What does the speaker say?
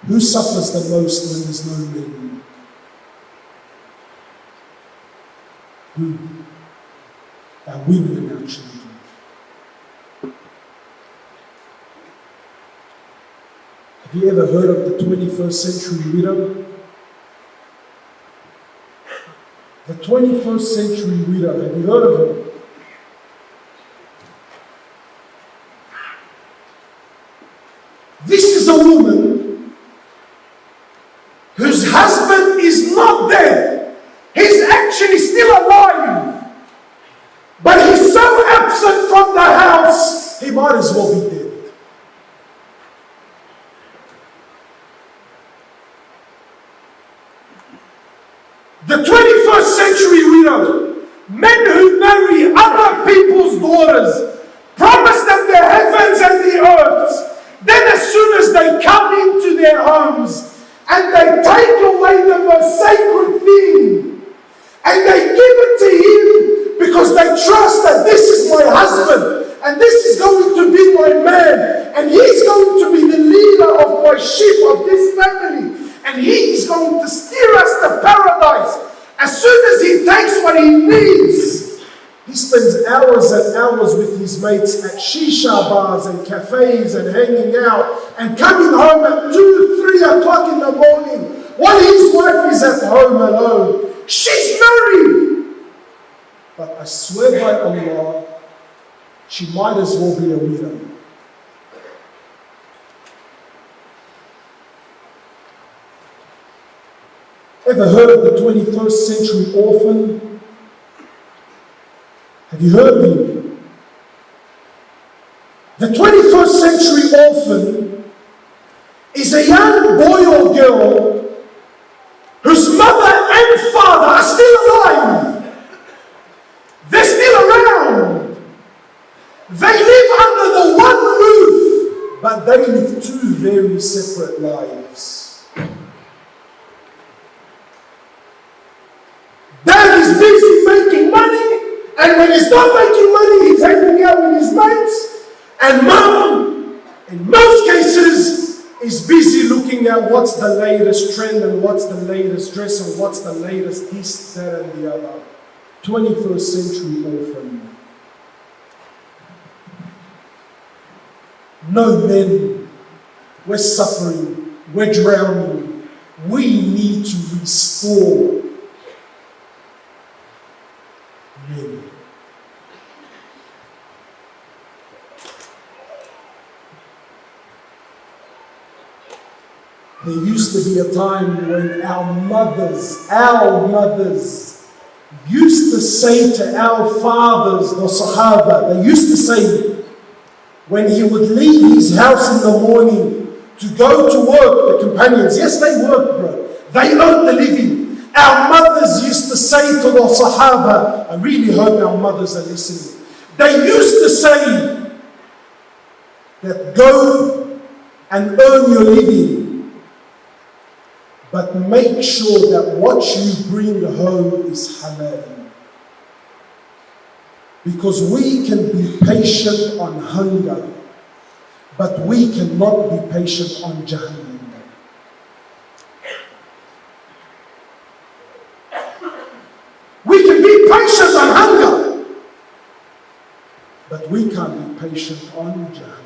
Who suffers the most when there's no men? Who? Our women and our children. Have you ever heard of the 21st century widow? The 21st century widow, have you heard of her? This is a woman whose husband is not dead. He's actually still alive. But he's so absent from the house, he might as well be dead. The 21st century widow, men who marry other people's daughters, promise them the heavens and the earth. Then as soon as they come into their homes and they take away the most sacred thing and they give it to him because they trust that this is my husband and this is going to be my man and he's going to be the leader of my sheep of this family. And he's going to steer us to paradise. As soon as he takes what he needs, he spends hours and hours with his mates at shisha bars and cafes and hanging out and coming home at 2, 3 o'clock in the morning while his wife is at home alone. She's married. But I swear by Allah, she might as well be a widow. Ever heard of the 21st century orphan? Have you heard of him? The 21st century orphan is a young boy or girl whose mother and father are still alive. They're still around. They live under the one roof, but they live two very separate lives. Dad is busy making money, and when he's not making money, he's hanging out with his mates. And mom, in most cases, is busy looking at what's the latest trend and what's the latest dress and what's the latest this, that, and the other. 21st century orphan. No men. We're suffering. We're drowning. We need to restore men. There used to be a time when our mothers used to say to our fathers, the Sahaba, they used to say, when he would leave his house in the morning to go to work, the companions, yes, they worked, bro. They earned the living. Our mothers used to say to the Sahaba, I really hope our mothers are listening. They used to say that go and earn your living, but make sure that what you bring home is halal. Because we can be patient on hunger, but we cannot be patient on Jahannam. We can be patient on hunger, but we can't be patient on Jahannam.